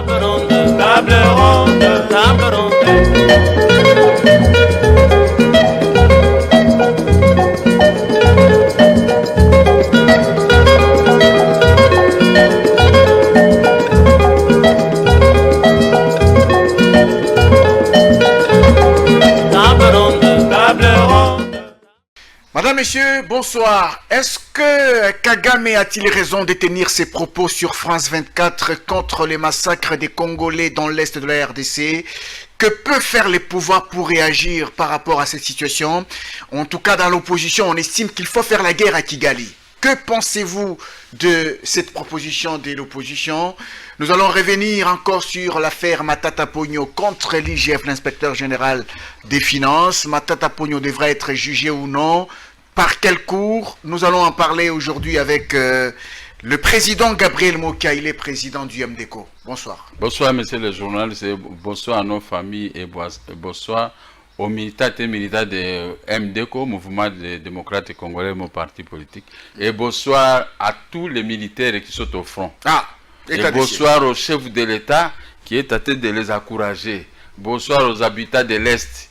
Table ronde, table ronde. Madame, Messieurs, bonsoir. Est-ce que Kagame a-t-il raison de tenir ses propos sur France 24 contre les massacres des Congolais dans l'est de la RDC? Que peut faire les pouvoirs pour réagir par rapport à cette situation? En tout cas, dans l'opposition, on estime qu'il faut faire la guerre à Kigali. Que pensez-vous de cette proposition de l'opposition? Nous allons revenir encore sur l'affaire Matata Pogno contre l'IGF, l'inspecteur général des finances. Matata Pogno devrait être jugé ou non? Par quelle cour? Nous allons en parler aujourd'hui avec le président Gabriel Mokia. Il est président du MDECO. Bonsoir. Bonsoir, monsieur le journaliste. Bonsoir à nos familles et bonsoir aux militants et militants de MDECO, Mouvement des démocrates congolais, mon parti politique. Et bonsoir à tous les militaires qui sont au front. Et bonsoir au chef de l'État qui est tenté de les encourager. Bonsoir aux habitants de l'Est,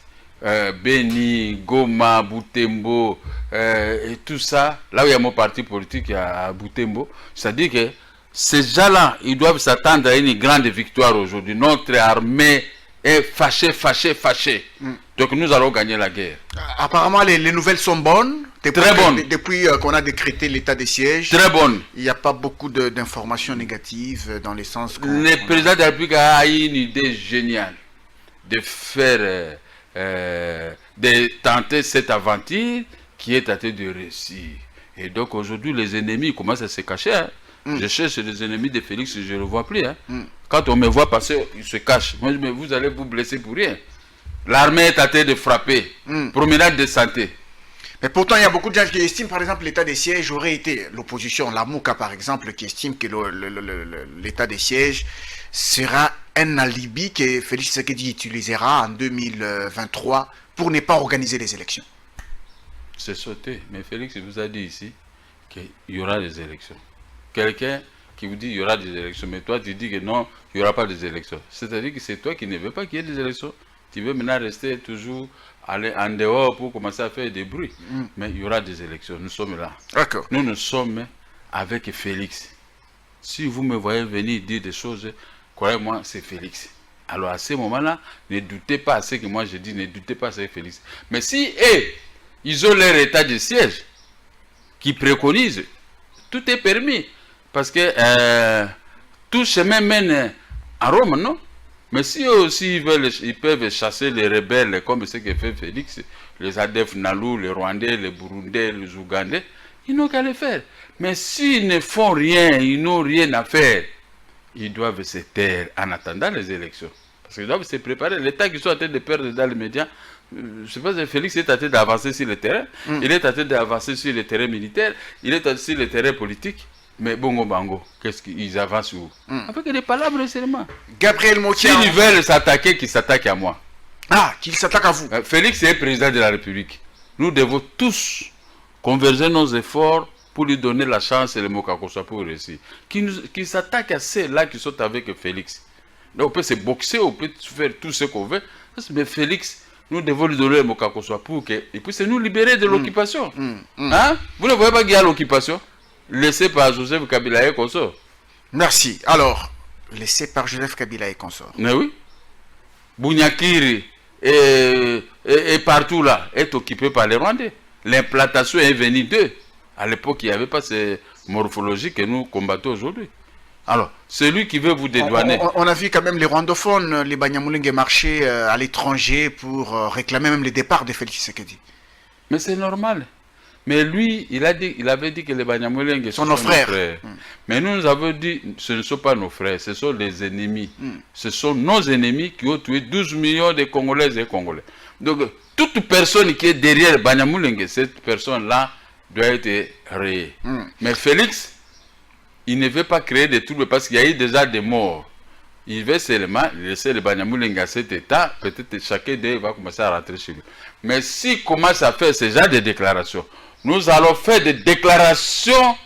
Beni, Goma, Butembo, et tout ça. Là où il y a mon parti politique à Butembo, c'est-à-dire que ces gens-là, ils doivent s'attendre à une grande victoire aujourd'hui. Notre armée est fâchée. Donc nous allons gagner la guerre. Apparemment, les nouvelles sont bonnes. Très bonnes. Depuis qu'on a décrété l'état de siège. Très bonnes. Il n'y a pas beaucoup d'informations négatives dans les sens que... Le président de la République a eu une idée géniale de faire, de tenter cette aventure qui est tentée de réussir. Et donc aujourd'hui, les ennemis commencent à se cacher. Hein. Je cherche les ennemis de Félix, je ne le vois plus. Hein. Quand on me voit passer, ils se cachent. Moi, je dis, mais vous allez vous blesser pour rien. L'armée est tentée de frapper. Promenade de santé. Mais pourtant, il y a beaucoup de gens qui estiment, par exemple, l'état des sièges aurait été l'opposition, la Mouka, par exemple, qui estime que l'état des sièges sera un alibi que Félix Tshisekedi utilisera en 2023 pour ne pas organiser les élections. C'est sauté. Mais Félix vous a dit ici qu'il y aura des élections. Quelqu'un qui vous dit qu'il y aura des élections, mais toi tu dis que non, il n'y aura pas des élections. C'est-à-dire que c'est toi qui ne veux pas qu'il y ait des élections. Tu veux maintenant rester toujours aller en dehors pour commencer à faire des bruits. Mais il y aura des élections, nous sommes là. D'accord. Nous sommes avec Félix. Si vous me voyez venir dire des choses, croyez-moi, c'est Félix. Alors à ce moment-là, ne doutez pas à ce que moi je dis, ne doutez pas à ce que Félix. Mais si ils ont leur état de siège qui préconise, tout est permis. Parce que tout chemin mène à Rome, non? Mais si eux aussi ils peuvent chasser les rebelles comme ce que fait Félix, les ADF Nalou, les Rwandais, les Burundais, les Ougandais, ils n'ont qu'à le faire. Mais s'ils ne font rien, ils n'ont rien à faire, ils doivent se taire en attendant les élections. Parce qu'ils doivent se préparer. L'État qu'ils sont en train de perdre dans les médias, je ne sais pas si Félix est en train d'avancer sur le terrain, il est en train d'avancer sur le terrain militaire, il est en train sur le terrain politique. Mais Bongo Bango, qu'est-ce qu'ils avancent où? Avec des palabres seulement. Gabriel Mokia. S'ils veulent s'attaquer, qu'ils s'attaquent à moi. Qu'ils s'attaquent à vous. Félix est président de la République. Nous devons tous converger nos efforts pour lui donner la chance et le Mokakosa pour réussir. Qu'ils s'attaquent à ceux-là qui sont avec Félix. Donc on peut se boxer, on peut faire tout ce qu'on veut. Mais Félix, nous devons lui donner le Mokakosa pour qu'il puisse nous libérer de l'occupation. Hein? Vous ne voyez pas qu'il y a l'occupation? Laissé par Joseph Kabila et consort. Merci. Alors, laissé par Joseph Kabila et consort. Mais oui. Bounyakiri et partout là est occupé par les Rwandais. L'implantation est venue d'eux. À l'époque, il n'y avait pas ces morphologies que nous combattons aujourd'hui. Alors, celui qui veut vous dédouaner... On a vu quand même les rwandophones, les Banyamulenge marcher à l'étranger pour réclamer même le départ de Félix Tshisekedi. Mais c'est normal. Mais lui, il avait dit que les Banyamulenge sont nos frères. Mais nous avons dit, ce ne sont pas nos frères, ce sont les ennemis. Ce sont nos ennemis qui ont tué 12 millions de Congolaises et Congolais. Donc, toute personne qui est derrière Banyamulenge, cette personne-là doit être rayée. Mais Félix, il ne veut pas créer des troubles parce qu'il y a eu déjà des morts. Il veut seulement laisser les Banyamulenge à cet état, peut-être chacun d'eux va commencer à rentrer chez lui. Mais s'il commence à faire ce genre de déclarations, nous allons faire des déclarations,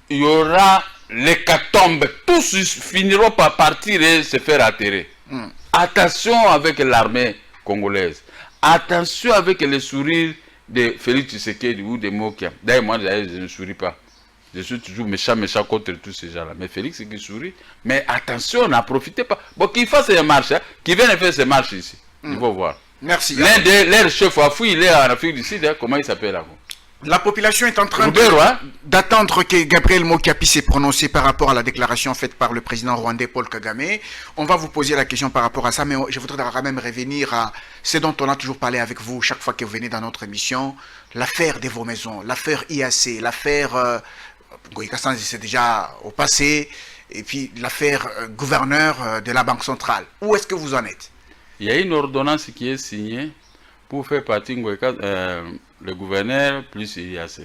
il y aura l'hécatombe, tous finiront par partir et se faire atterrer. Attention avec l'armée congolaise. Attention avec les sourires de Félix Tshisekedi ou de Mokia. D'ailleurs, moi, je ne souris pas. Je suis toujours méchant contre tous ces gens-là. Mais Félix qui sourit. Mais attention, n'en profitez pas. Bon, qu'il fasse ses marches, hein, qu'il vienne faire ses marches ici. Il faut voir. Merci. L'un de leurs chefs Afou, il est en Afrique du Sud. Hein, comment il s'appelle là? La population est en train hein? d'attendre que Gabriel Mokia puisse se prononcer par rapport à la déclaration faite par le président rwandais Paul Kagame. On va vous poser la question par rapport à ça, mais je voudrais quand même revenir à ce dont on a toujours parlé avec vous chaque fois que vous venez dans notre émission, l'affaire de vos maisons, l'affaire IAC, l'affaire Goïkassan, c'est déjà au passé, et puis l'affaire gouverneur de la Banque centrale. Où est-ce que vous en êtes? Il y a une ordonnance qui est signée pour faire partie le gouverneur plus IAC.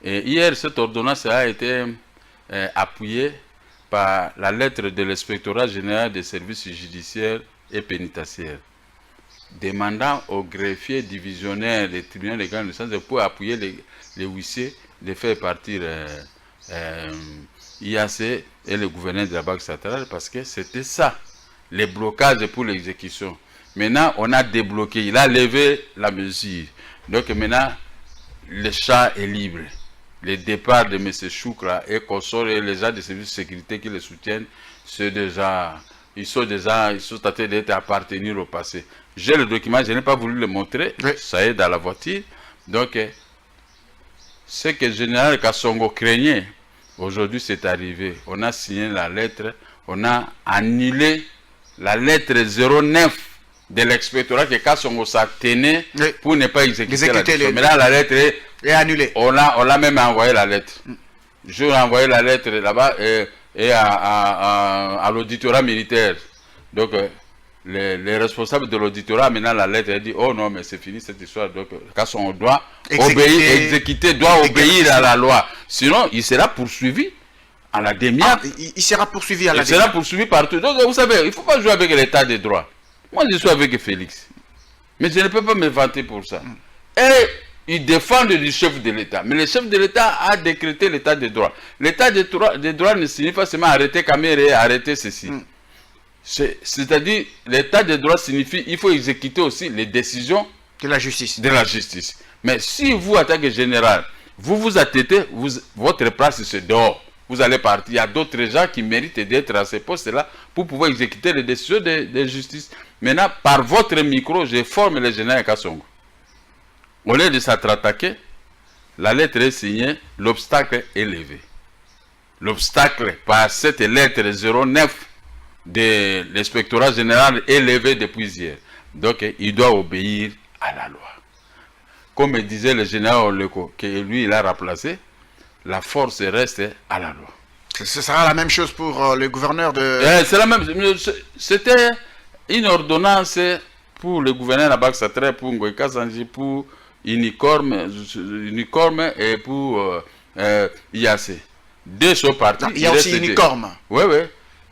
Et hier, cette ordonnance a été appuyée par la lettre de l'inspectorat général des services judiciaires et pénitentiaires, demandant aux greffiers divisionnaires des tribunaux de grande instance pour appuyer les huissiers de faire partir IAC et le gouverneur de la Banque centrale, parce que c'était ça, les blocages pour l'exécution. Maintenant, on a débloqué, il a levé la mesure. Donc maintenant, le champ est libre. Le départ de M. Choukra et consorts et les gens de services de sécurité qui les soutiennent, ils sont en train d'être appartenir au passé. J'ai le document, je n'ai pas voulu le montrer, oui. Ça est dans la voiture. Donc, ce que le général Kassongo craignait, aujourd'hui c'est arrivé. On a signé la lettre, on a annulé la lettre 09 de l'inspectorat que Kassongo s'attenait pour ne pas exécuter la décision. Mais là, la lettre est annulée. On l'a même envoyé la lettre. Je lui ai envoyé la lettre là-bas et à l'auditorat militaire. Donc, les responsables de l'auditorat, maintenant la lettre, elle dit, oh non, mais c'est fini cette histoire. Donc, Kassongo doit obéir à la loi. Sinon, il sera poursuivi à la démiade. Il sera poursuivi à la démiade. Il sera poursuivi partout. Donc, vous savez, il ne faut pas jouer avec l'état de droit. Moi, je suis avec Félix. Mais je ne peux pas me vanter pour ça. Et ils défendent le chef de l'État. Mais le chef de l'État a décrété l'état de droit. L'état de droit ne signifie pas seulement arrêter Kamere et arrêter ceci. C'est-à-dire, l'état de droit signifie qu'il faut exécuter aussi les décisions de la justice. Mais si vous, en tant que général, vous vous attêtez, votre place c'est dehors. Vous allez partir. Il y a d'autres gens qui méritent d'être à ces postes-là pour pouvoir exécuter les décisions de justice. Maintenant, par votre micro, je forme le général Kassongo. Au lieu de s'attaquer, la lettre est signée, l'obstacle est levé. L'obstacle par cette lettre 09 de l'inspectorat général est levé depuis hier. Donc, il doit obéir à la loi. Comme disait le général Oleko, que lui, il a remplacé, la force reste à la loi. Ce sera la même chose pour le gouverneur de... C'est la même. C'était une ordonnance pour le gouverneur de la Banque centrale, pour Ngoïka Sanji, pour Unicorme et pour IAC. Deux sont partis. Il y a aussi Unicorme. Oui, oui.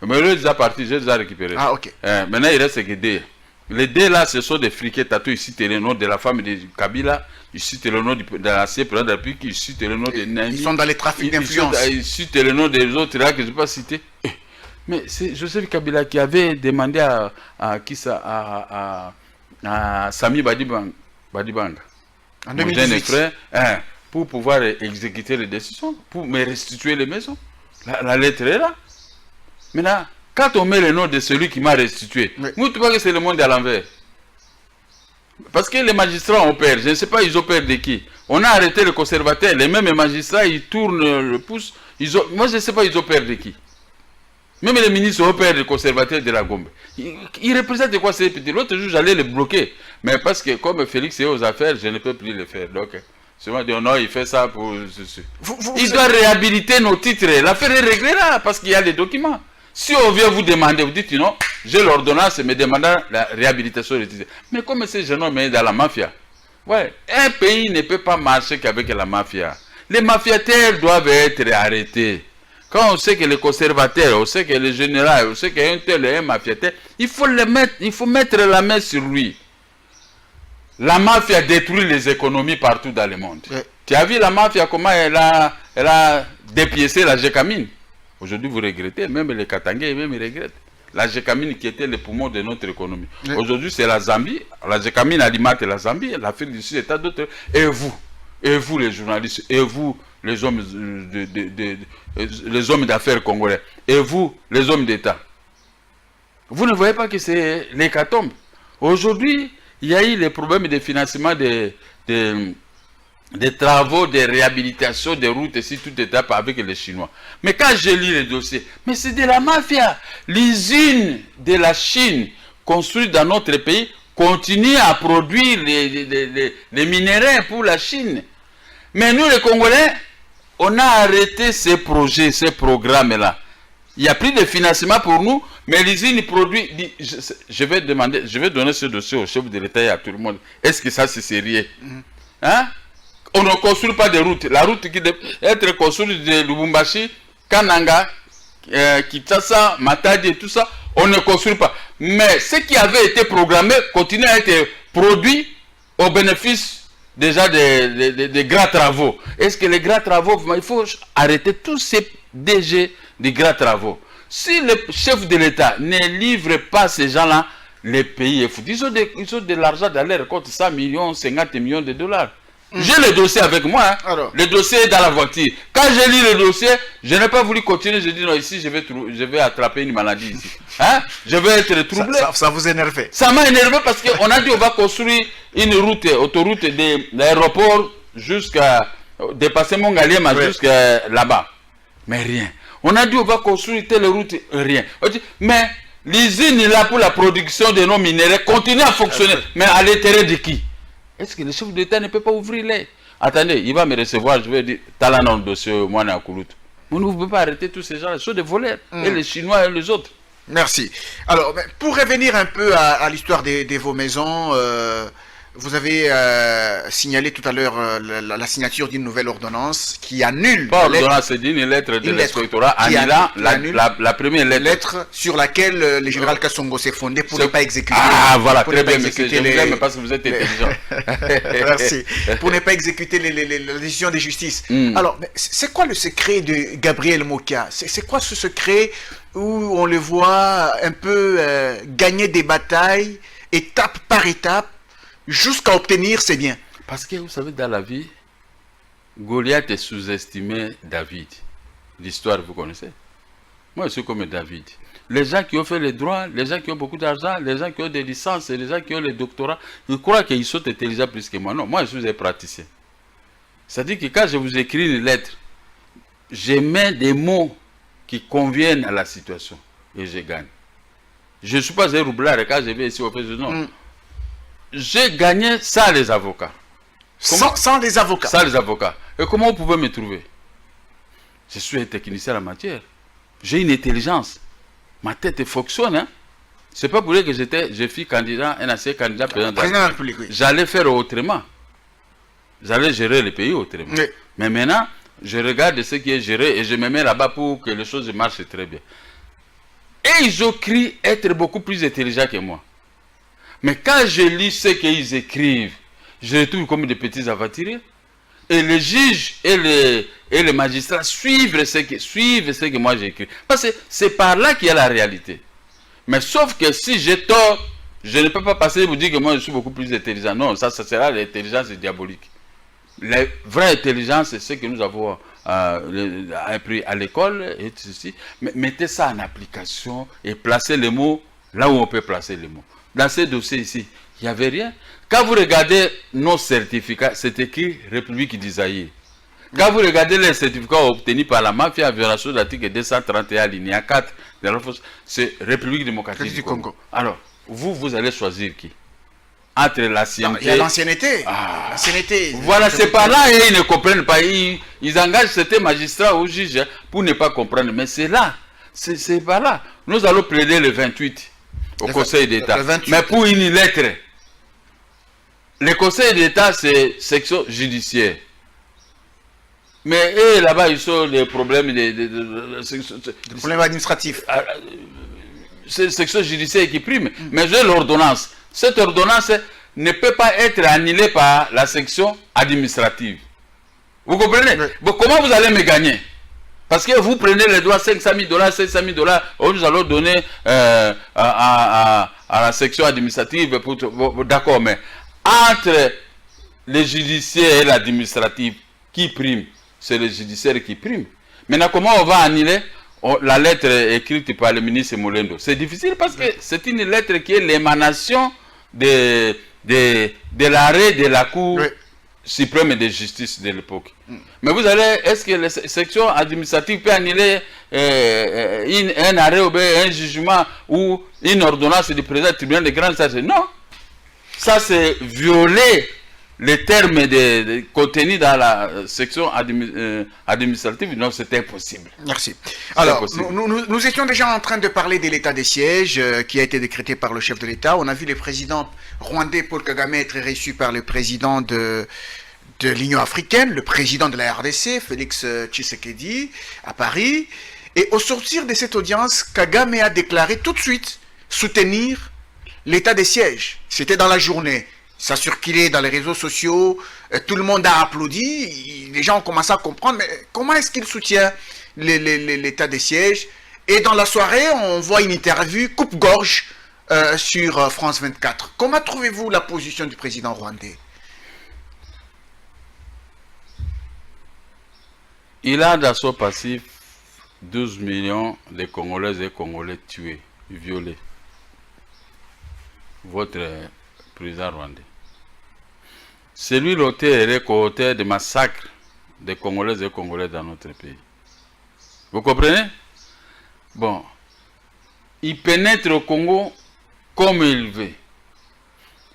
Mais lui, il est déjà parti, j'ai déjà récupéré. Ah, ok. Maintenant, il reste que deux. Les deux là, ce sont des friquets tatoués. Ici, c'est le nom de la femme de Kabila. Ici, c'est le nom de l'ancien président de la République. Ici, c'est le nom de Nani. Ils sont dans les trafics d'influence. Ici, c'est le nom des autres là que je ne vais pas citer. Mais c'est Joseph Kabila qui avait demandé à Sami Badibanga, en 2018, frère, pour pouvoir exécuter les décisions, pour me restituer les maisons. La lettre est là. Maintenant, quand on met le nom de celui qui m'a restitué, vous ne trouvez pas que c'est le monde à l'envers? Parce que les magistrats ont peur. Je ne sais pas, ils ont peur de qui. On a arrêté le conservateur. Les mêmes magistrats, ils tournent le pouce. Moi, je ne sais pas, ils ont peur de qui. Même les ministres ont peur des conservateurs de la Gombe. Ils représentent quoi ces petits? L'autre jour, j'allais les bloquer. Mais parce que comme Félix est aux affaires, je ne peux plus le faire. Donc, c'est moi dire non, il fait ça pour... Il doit réhabiliter nos titres. L'affaire est réglée là, parce qu'il y a les documents. Si on vient vous demander, vous dites non, j'ai l'ordonnance, mais demandant la réhabilitation des titres. Mais comme ces jeunes hommes sont dans la mafia, ouais, un pays ne peut pas marcher qu'avec la mafia. Les mafiataires doivent être arrêtés. Quand on sait que les conservateurs, on sait que les généraux, on sait qu'un tel est un mafiataire, il faut mettre la main sur lui. La mafia détruit les économies partout dans le monde. Ouais. Tu as vu la mafia, comment elle a dépiécé la Gécamine? Aujourd'hui, vous regrettez, même les Katangais, même ils regrettent. La Gécamine qui était le poumon de notre économie. Oui. Aujourd'hui, c'est la Zambie. La Gécamine alimente la Zambie, l'Afrique du Sud et tant d'autres. Et vous les journalistes, et vous les hommes les hommes d'affaires congolais, et vous les hommes d'État. Vous ne voyez pas que c'est l'hécatombe. Aujourd'hui, il y a eu les problèmes de financement des travaux de réhabilitation des routes et si tout étape avec les Chinois. Mais quand je lis les dossiers, mais c'est de la mafia. L'usine de la Chine construite dans notre pays continue à produire les minéraux pour la Chine. Mais nous les Congolais, on a arrêté ces projets, ces programmes-là. Il n'y a plus de financement pour nous, mais l'usine produit. Je vais donner ce dossier au chef de l'État et à tout le monde. Est-ce que ça c'est sérieux? Hein? On ne construit pas de routes. La route qui doit être construite de Lubumbashi, Kananga, Kinshasa, Matadi et tout ça, on ne construit pas. Mais ce qui avait été programmé continue à être produit au bénéfice déjà des grands travaux. Est-ce que les grands travaux, il faut arrêter tous ces DG des grands travaux. Si le chef de l'État ne livre pas ces gens-là, les pays est foutu. Ils ont de l'argent dans leur compte, 100 millions, 50 millions de dollars. J'ai le dossier avec moi. Hein. Alors. Le dossier est dans la voiture. Quand je lis le dossier, je n'ai pas voulu continuer. Je dis non, ici, je vais attraper une maladie ici. Hein? Je vais être troublé. Ça vous énervait? Ça m'a énervé parce qu'on a dit on va construire une route, autoroute de l'aéroport jusqu'à dépasser Mongaliema jusqu'à là-bas. Mais rien. On a dit on va construire telle route, rien. On dit, mais l'usine est là pour la production de nos minéraux continue à fonctionner. Mais à l'intérêt de qui? Est-ce que le chef d'État ne peut pas ouvrir les... Attendez, il va me recevoir, je vais dire, talent dans le dossier, moi, à Koulout. Vous ne pouvez pas arrêter tous ces gens, ils sont des voleurs. Et les Chinois et les autres. Merci. Alors, pour revenir un peu à l'histoire de vos maisons, vous avez signalé tout à l'heure la signature d'une nouvelle ordonnance qui annule... Pas ordonnance, c'est une lettre de l'inspectorat annulant la première lettre. Sur laquelle le général Kassongo s'est fondé pour ne pas exécuter... Ah, voilà, très bien, monsieur, je vous aime parce que vous êtes intelligent. Merci. Pour ne pas exécuter la décision de justice. Alors, c'est quoi le secret de Gabriel Mokia? C'est quoi ce secret où on le voit un peu gagner des batailles, étape par étape, jusqu'à obtenir ses biens? Parce que vous savez, dans la vie, Goliath est sous-estimé David. L'histoire, vous connaissez. Moi, je suis comme David. Les gens qui ont fait les droits, les gens qui ont beaucoup d'argent, les gens qui ont des licences, les gens qui ont les doctorats, ils croient qu'ils sont intelligents plus que moi. Non, moi, je suis un praticien. C'est-à-dire que quand je vous écris une lettre, je mets des mots qui conviennent à la situation et je gagne. Je ne suis pas un roublard quand je vais ici au fait, non. J'ai gagné sans les avocats. Sans les avocats? Sans les avocats. Et comment vous pouvez me trouver? Je suis un technicien en la matière. J'ai une intelligence. Ma tête fonctionne. Hein? Ce n'est pas pour dire que je fus candidat, un ancien candidat président de la République. Oui. J'allais faire autrement. J'allais gérer le pays autrement. Oui. Mais maintenant, je regarde ce qui est géré et je me mets là-bas pour que les choses marchent très bien. Et ils ont cru être beaucoup plus intelligents que moi. Mais quand je lis ce qu'ils écrivent, je les trouve comme des petits aventuriers. Et les juges et les magistrats suivent ce que moi j'écris. Parce que c'est par là qu'il y a la réalité. Mais sauf que si j'ai tort, je ne peux pas passer et vous dire que moi je suis beaucoup plus intelligent. Non, ça sera l'intelligence diabolique. La vraie intelligence, c'est ce que nous avons appris à l'école et tout ceci. Mais mettez ça en application et placez les mots là où on peut placer les mots. Dans ces dossiers ici, il n'y avait rien. Quand vous regardez nos certificats, c'est écrit République d'Isaïe. Quand vous regardez les certificats obtenus par la mafia en violation de l'article 231, alinéa 4, c'est République démocratique du Congo. Alors, vous allez choisir qui? Entre l'ancienneté... Il y a l'ancienneté. L'ancienneté. Voilà, c'est par là et ils ne comprennent pas. Ils engagent certains magistrats ou juges pour ne pas comprendre. Mais c'est là. C'est par là. Nous allons plaider le 28 au Conseil d'État. Mais pour une lettre. Le Conseil d'État, c'est section judiciaire. Mais là-bas, ils ont des problèmes des problèmes administratifs. C'est section judiciaire qui prime. Mais j'ai l'ordonnance. Cette ordonnance ne peut pas être annulée par la section administrative. Vous comprenez? Oui. Bon, comment vous allez me gagner? Parce que vous prenez les droits, 500 000 $, 500 000 $, nous allons donner à la section administrative. D'accord, mais entre les judiciaires et l'administratif, qui prime? C'est le judiciaire qui prime. Maintenant, comment on va annuler la lettre écrite par le ministre Molendo? C'est difficile parce que c'est une lettre qui est l'émanation de l'arrêt de la Cour suprême de justice de l'époque. Mais vous allez, est-ce que la section administrative peut annuler un arrêt ou un jugement ou une ordonnance du président du tribunal de grande instance? Non. Ça, c'est violer les termes contenus dans la section administrative. Non, c'est impossible. Merci. Alors, nous étions déjà en train de parler de l'état des sièges qui a été décrété par le chef de l'État. On a vu le président rwandais Paul Kagame être reçu par le président de l'Union africaine, le président de la RDC, Félix Tshisekedi, à Paris. Et au sortir de cette audience, Kagame a déclaré tout de suite soutenir l'état des sièges. C'était dans la journée. Ça circulait dans les réseaux sociaux, tout le monde a applaudi, les gens ont commencé à comprendre, mais comment est-ce qu'il soutient l'état des sièges? Et dans la soirée, on voit une interview coupe-gorge sur France 24. Comment trouvez-vous la position du président rwandais? Il a dans son passif 12 millions de Congolaises et Congolais tués, violés. Votre président rwandais. C'est lui l'auteur et co-auteur des massacres des Congolaises et Congolais dans notre pays. Vous comprenez? Bon. Il pénètre au Congo comme il veut.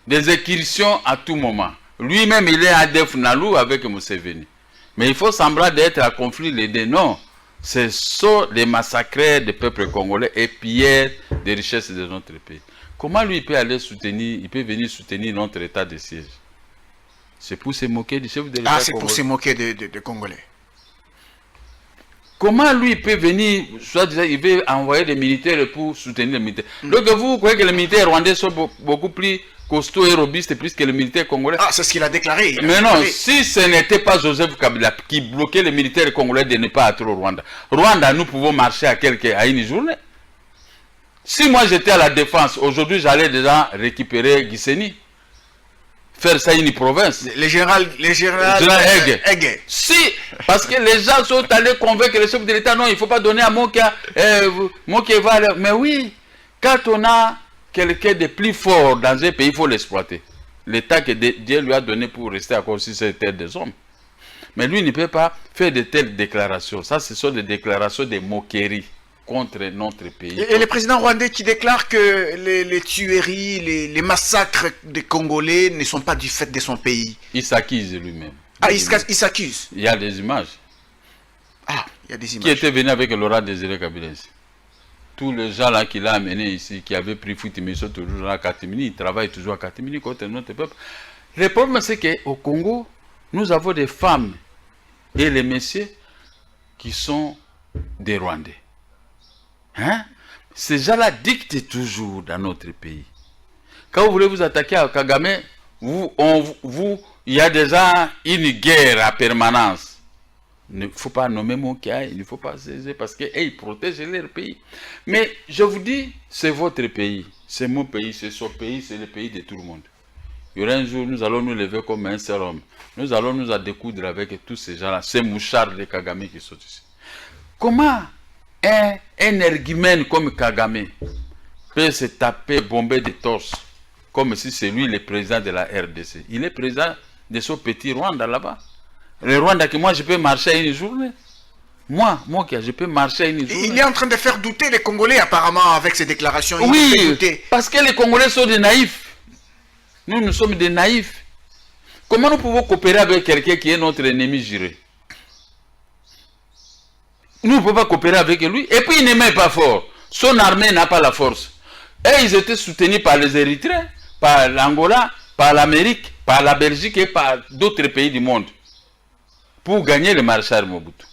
Des incursions à tout moment. Lui-même, il est à Defnalou avec Museveni. Mais il faut sembler d'être à conflit les deux. Non. Ce sont les massacres des peuples congolais et piller des richesses de notre pays. Comment lui peut aller soutenir, il peut venir soutenir notre état de siège? C'est pour se moquer du chef de l'État. Ah, c'est pour se moquer des Congolais. Comment lui peut venir, soit disant, il veut envoyer des militaires pour soutenir les militaires. Donc vous croyez que les militaires rwandais sont beaucoup plus costauds et robustes plus que les militaires congolais? Ah, c'est ce qu'il a déclaré. Mais non, si ce n'était pas Joseph Kabila qui bloquait les militaires congolais de ne pas être au Rwanda, nous pouvons marcher à une journée. Si moi j'étais à la défense, aujourd'hui j'allais déjà récupérer Gisenyi, faire ça une province. Les général Hege. Si, parce que les gens sont allés convaincre le chef de l'État, non, il ne faut pas donner à Mokia, Mokia va aller. Mais oui, quand on a quelqu'un de plus fort dans un pays, il faut l'exploiter. L'État que Dieu lui a donné pour rester encore sur cette terre des hommes. Mais lui ne peut pas faire de telles déclarations. Ça, ce sont des déclarations de moquerie contre notre pays. Et le président rwandais qui déclare que les tueries, les massacres des Congolais ne sont pas du fait de son pays. Il s'accuse lui-même. Ah, il s'accuse. Il y a des images. Ah, il y a des images. Qui était venu avec Laurent Désiré Kabila ici. Tous les gens là qu'il a amenés ici, qui avaient pris fuite, mais ils sont toujours à Katimini, ils travaillent toujours à Katimini contre notre peuple. Le problème, c'est qu'au Congo, nous avons des femmes et les messieurs qui sont des Rwandais. Hein? Ces gens-là dictent toujours dans notre pays. Quand vous voulez vous attaquer à Kagame, il y a déjà une guerre à permanence. Il ne faut pas nommer Mokia, il ne faut pas saisir parce qu'ils protègent leur pays. Mais je vous dis, c'est votre pays, c'est mon pays, c'est son pays, c'est le pays de tout le monde. Il y aura un jour, nous allons nous lever comme un seul homme. Nous allons nous découdre avec tous ces gens-là, ces mouchards de Kagame qui sont ici. Comment un énergumène comme Kagame peut se taper, bomber des torses, comme si c'est lui le président de la RDC? Il est président de ce petit Rwanda là-bas. Le Rwanda que moi je peux marcher à une journée. Moi, je peux marcher à une journée. Il est en train de faire douter les Congolais apparemment avec ses déclarations. Oui, parce que les Congolais sont des naïfs. Nous sommes des naïfs. Comment nous pouvons coopérer avec quelqu'un qui est notre ennemi juré? Nous ne pouvons pas coopérer avec lui. Et puis il n'est même pas fort. Son armée n'a pas la force. Et ils étaient soutenus par les Érythréens, par l'Angola, par l'Amérique, par la Belgique et par d'autres pays du monde. Pour gagner le maréchal Mobutu.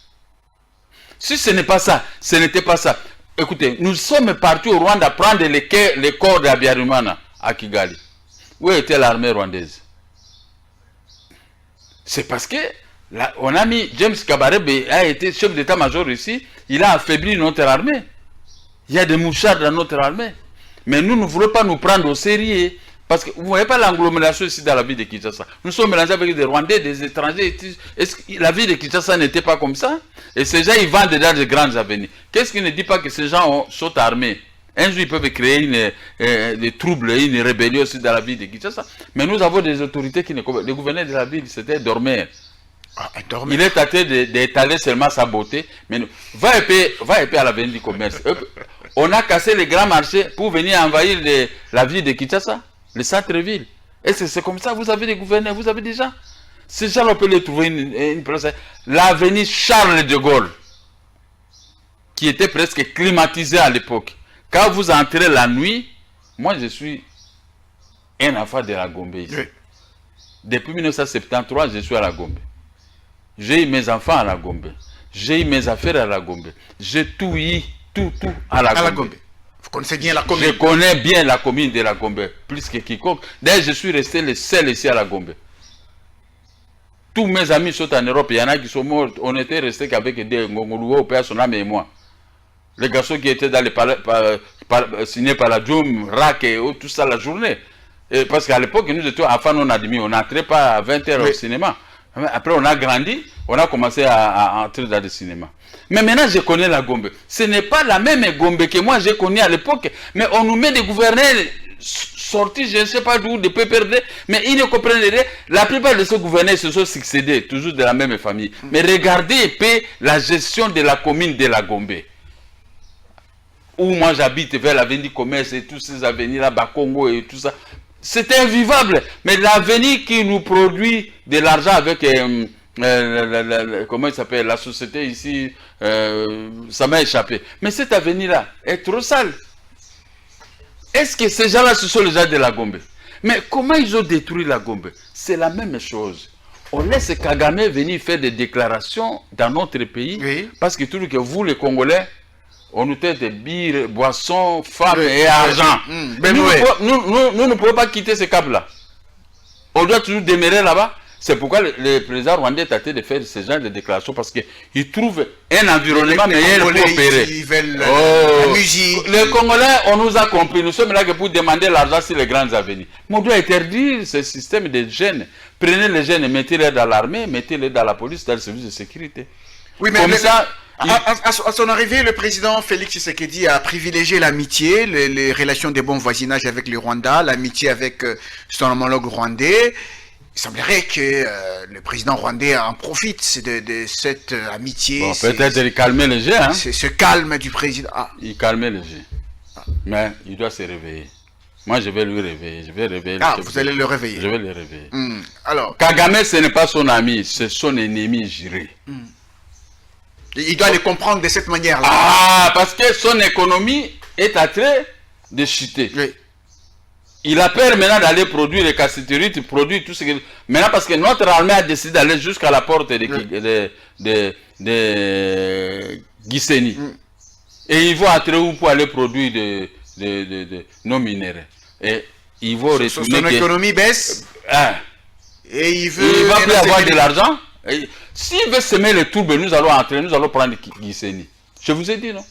Si ce n'est pas ça, ce n'était pas ça. Écoutez, nous sommes partis au Rwanda prendre les corps d'Abiyarimana à Kigali. Où était l'armée rwandaise? C'est parce que Là, on a mis James Kabarebe a été chef d'état-major ici, il a affaibli notre armée. Il y a des mouchards dans notre armée. Mais nous ne voulons pas nous prendre au sérieux. Parce que vous ne voyez pas l'agglomération ici dans la ville de Kinshasa. Nous sommes mélangés avec des Rwandais, des étrangers. Est-ce que la ville de Kinshasa n'était pas comme ça? Et ces gens, ils vendent dans de grandes avenues. Qu'est-ce qui ne dit pas que ces gens sont armés? Un jour, ils peuvent créer des troubles, une rébellion aussi dans la ville de Kinshasa. Mais nous avons des autorités qui ne connaissent pas. Le gouverneur de la ville, c'était Dormer. Il est tenté d'étaler seulement sa beauté. Mais nous, va épée à l'avenue du commerce. On a cassé les grands marchés pour venir envahir la ville de Kinshasa, le centre-ville. Et c'est comme ça, vous avez des gouverneurs, vous avez des gens. Ces gens, on peut les trouver une place. L'avenue Charles de Gaulle, qui était presque climatisée à l'époque. Quand vous entrez la nuit, moi je suis un enfant de la Gombe ici. Oui. Depuis 1973, je suis à la Gombe. J'ai eu mes enfants à la Gombe. J'ai eu mes affaires à la Gombe. J'ai tout eu, tout à la Gombe. Vous connaissez bien la commune? Je connais bien la commune de la Gombe, plus que quiconque. D'ailleurs, je suis resté le seul ici à la Gombe. Tous mes amis sont en Europe, il y en a qui sont morts. On était restés qu'avec des Ngongoluo, au père Sonam et moi. Les garçons qui étaient dans les signés par la Djoum, Rak et tout ça la journée. Et parce qu'à l'époque, nous étions enfants non admis, on n'entrait pas à 20 h au cinéma. Après, on a grandi, on a commencé à entrer dans le cinéma. Mais maintenant, je connais la Gombe. Ce n'est pas la même Gombe que moi, j'ai connu à l'époque. Mais on nous met des gouverneurs sortis, je ne sais pas d'où, de PPRD, mais ils ne comprennent rien. La plupart de ces gouverneurs se sont succédés, toujours de la même famille. Mais regardez la gestion de la commune de la Gombe. Où moi j'habite, vers l'avenue du commerce et tous ces avenirs là, Bakongo et tout ça. C'est invivable. Mais l'avenir qui nous produit de l'argent avec, comment il s'appelle, la société ici, ça m'a échappé. Mais cet avenir-là est trop sale. Est-ce que ces gens-là, ce sont les gens de la Gombe? Mais comment ils ont détruit la Gombe? C'est la même chose. On laisse Kagame venir faire des déclarations dans notre pays, oui. Parce que tout que vous, les Congolais, on nous traite de bières, boissons, femmes et argent. Nous ne pouvons pas quitter ce câble-là. On doit toujours demeurer là-bas. C'est pourquoi le président rwandais est tenté de faire ce genre de déclarations parce qu'il trouve un environnement meilleur pour opérer. La musique. Les Congolais, on nous a compris. Nous sommes là que pour demander l'argent sur les grandes avenues. Mais on doit interdire ce système de jeunes. Prenez les jeunes et mettez-les dans l'armée, mettez-les dans la police, dans le service de sécurité. Oui, mais comme ça. À son arrivée, le président Félix Tshisekedi a privilégié l'amitié, les relations de bon voisinage avec le Rwanda, l'amitié avec son homologue rwandais. Il semblerait que le président rwandais en profite de cette amitié. Bon, peut-être il calmer les gens. Hein? C'est ce calme du président. Il calmer les gens. Mais il doit se réveiller. Moi, je vais lui réveiller. Je vais réveiller. Vous allez le réveiller. Je vais le réveiller. Alors, Kagame, ce n'est pas son ami, c'est son ennemi juré. Il doit le comprendre de cette manière-là. Ah, parce que son économie est en train de chuter. Oui. Il a peur maintenant d'aller produire les cassitérites, produire tout ce que... Maintenant, parce que notre armée a décidé d'aller jusqu'à la porte de Gisenyi. Et ils vont entrer où pour aller produire nos minéraux. Et ils vont retourner... Son économie baisse. Et il va plus avoir de l'argent. S'il veut semer les tourbes, nous allons entrer, nous allons prendre Gisenyi. Je vous ai dit, non?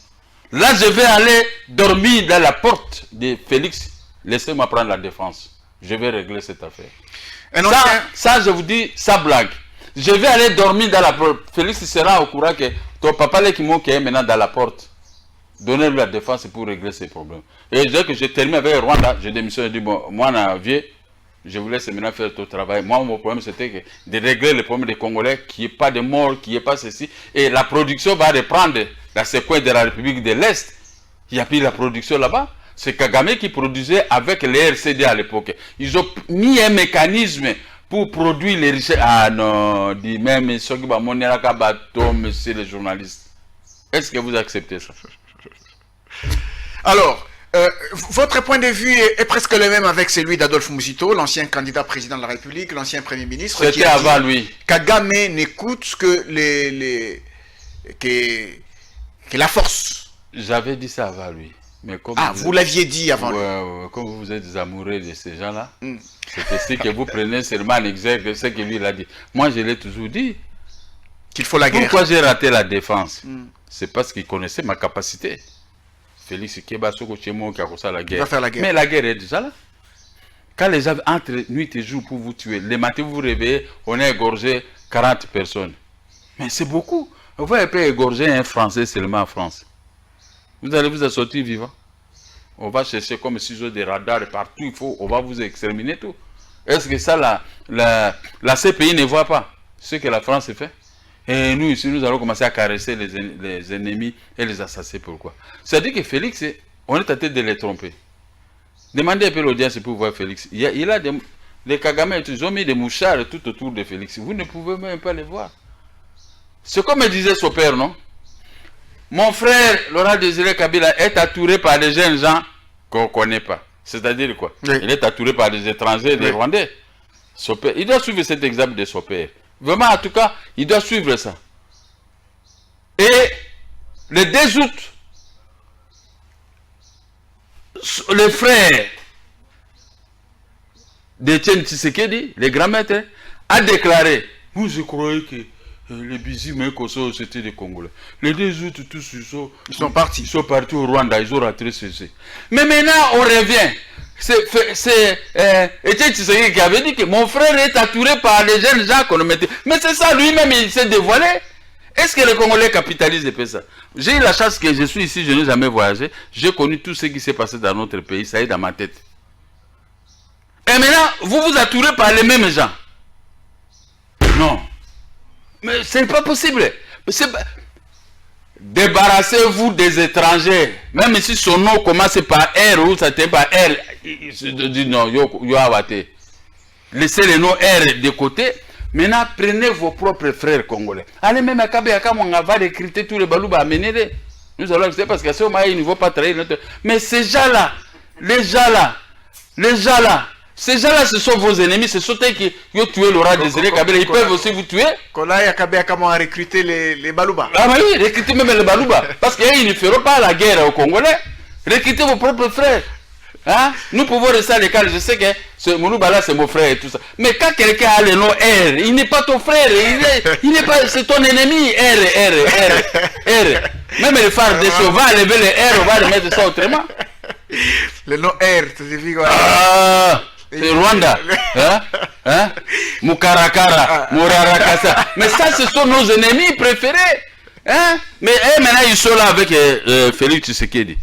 Là, je vais aller dormir dans la porte de Félix. Laissez-moi prendre la défense. Je vais régler cette affaire. Ça, je vous dis, ça blague. Je vais aller dormir dans la porte. Félix sera au courant que ton papa qui est maintenant dans la porte. Donnez-lui la défense pour régler ses problèmes. Et dès que je termine avec Rwanda, je démissionne et je dis, bon, moi, vieux, je vous laisse maintenant faire ton travail. Moi, mon problème, c'était de régler le problème des Congolais, qu'il n'y ait pas de morts, qu'il n'y ait pas ceci. Et la production va reprendre dans ces coins de la République de l'Est. Il n'y a plus la production là-bas. C'est Kagame qui produisait avec les RCD à l'époque. Ils ont mis un mécanisme pour produire les richesses. Ah non, dit même ceux qui vont monsieur les journalistes. Est-ce que vous acceptez ça? Alors, votre point de vue est presque le même avec celui d'Adolphe Muzito, l'ancien candidat président de la République, l'ancien Premier ministre. C'était avant lui. Kagame n'écoute que que la force. J'avais dit ça avant lui. Mais comme vous l'aviez dit avant. Comme vous êtes amoureux de ces gens-là, c'est ainsi que vous prenez seulement en exergue ce que lui il a dit. Moi, je l'ai toujours dit. Qu'il faut la guerre. Pourquoi j'ai raté la défense? C'est parce qu'il connaissait ma capacité. Félix Keba Soko Chemo qui a commencé la guerre. Il va faire la guerre. Mais la guerre est déjà là. Quand les gens entrent nuit et jour pour vous tuer, les matins vous vous réveillez, on a égorgé 40 personnes. Mais c'est beaucoup. On va pas égorger un Français seulement en France. Vous allez vous en sortir vivant. On va chercher comme ciseaux des radars partout, on va vous exterminer tout. Est-ce que ça, la CPI ne voit pas ce que la France fait? Et nous, ici, nous allons commencer à caresser les ennemis et les assassiner. Pourquoi? C'est-à-dire que Félix, on est tenté de les tromper. Demandez un peu l'audience pour voir Félix. Il a des Kagame, ils ont mis des mouchards tout autour de Félix. Vous ne pouvez même pas les voir. C'est comme disait son père, non? Mon frère, Laurent Désiré Kabila, est entouré par des jeunes gens qu'on ne connaît pas. C'est-à-dire quoi? Oui. Il est entouré par des étrangers, des Rwandais. Son père, il doit suivre cet exemple de son père. Vraiment, en tout cas, il doit suivre ça. Et le 2 août, le frère d'Étienne Tshisekedi, le grand maître, a déclaré, moi je croyais que les Bizim et Koso, c'était des Congolais. Les 2 août, tous ils sont partis. Ils sont partis au Rwanda, ils ont raté ceci. Mais maintenant, on revient. C'est Etienne Tshisekedi qui avait dit que mon frère est entouré par les jeunes gens qu'on mettait. Mais c'est ça, lui-même, il s'est dévoilé. Est-ce que les Congolais capitalisent de ça? J'ai eu la chance que je suis ici, je n'ai jamais voyagé. J'ai connu tout ce qui s'est passé dans notre pays, ça est dans ma tête. Et maintenant, vous vous entourez par les mêmes gens. Non. Mais ce n'est pas possible. Débarrassez-vous des étrangers. Même si son nom commence par R ou ça termine par R, il se dit non, yo avate. Laissez les noms R de côté. Maintenant, prenez vos propres frères congolais. Allez même à Kabeka, on va recruter tous les balouba à mener. Nous allons accepter parce que ce moment, ils ne vont pas trahir notre... Mais ces gens-là, les gens-là, ces gens-là, ce sont vos ennemis, ce sont eux qui ont tué Laurent Désiré Kabila. Ils peuvent aussi vous tuer. Kola et Kabeka ont recruté les Balouba. Ah oui, recrutez même les Balouba. Parce qu'ils ne feront pas la guerre aux Congolais. Recrutez vos propres frères. Hein? Nous pouvons rester à l'écart. Je sais que ce Mouloubala, c'est mon frère et tout ça. Mais quand quelqu'un a le nom R, il n'est pas ton frère. Il n'est pas, c'est ton ennemi. R. Même les phares de on va enlever le R, on va remettre ça autrement. Le nom R, ça signifie quoi? Ah! C'est Rwanda, hein? Mukarakara, Murarakasa. Mais ça, ce sont nos ennemis préférés. Hein? Mais maintenant, ils sont là avec Félix Tshisekedi.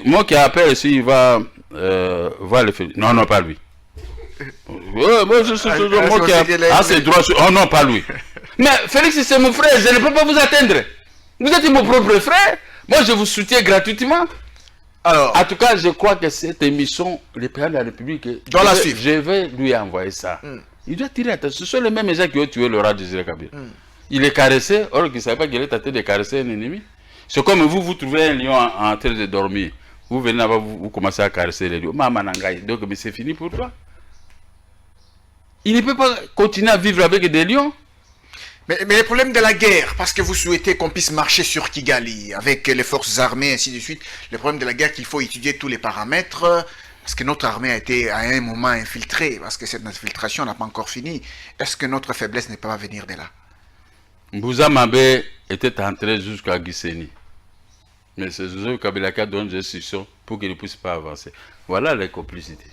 Moi qui appelle ici, il va le faire. Non, pas lui. C'est droit. Oh non, pas lui. Mais Félix, c'est mon frère, je ne peux pas vous atteindre. Vous êtes mon propre frère. Moi, je vous soutiens gratuitement. Alors, en tout cas, je crois que cette émission, le président de la République, je vais lui envoyer ça. Il doit tirer attention. Ce sont les mêmes gens qui ont tué Laurent Désiré Kabila. Il est caressé, or qu'il ne savait pas qu'il est tenté de caresser un ennemi. C'est comme vous trouvez un lion en train de dormir. Vous venez là-bas, vous commencez à caresser les lions. Maman Nangaï, donc c'est fini pour toi. Il ne peut pas continuer à vivre avec des lions. Mais le problème de la guerre, parce que vous souhaitez qu'on puisse marcher sur Kigali avec les forces armées, ainsi de suite, le problème de la guerre, qu'il faut étudier tous les paramètres, parce que notre armée a été à un moment infiltrée, parce que cette infiltration n'a pas encore fini. Est-ce que notre faiblesse n'est pas à venir de là? Mbouza Mabé était entré jusqu'à Gisenyi. Mais c'est Joseph Kabila qui donne des instructions pour qu'il ne puisse pas avancer. Voilà les complicités.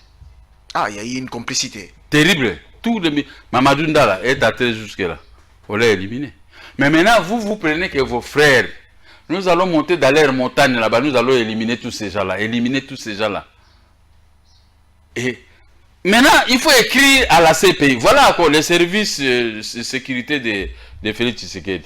Ah, il y a eu une complicité. Terrible. Tout le Mamadou Ndala est entré jusque-là. On l'a éliminé. Mais maintenant, vous prenez que vos frères, nous allons monter dans l'air montagne là-bas, nous allons éliminer tous ces gens-là. Et maintenant, il faut écrire à la CPI. Voilà encore les services de sécurité de Félix Tshisekedi.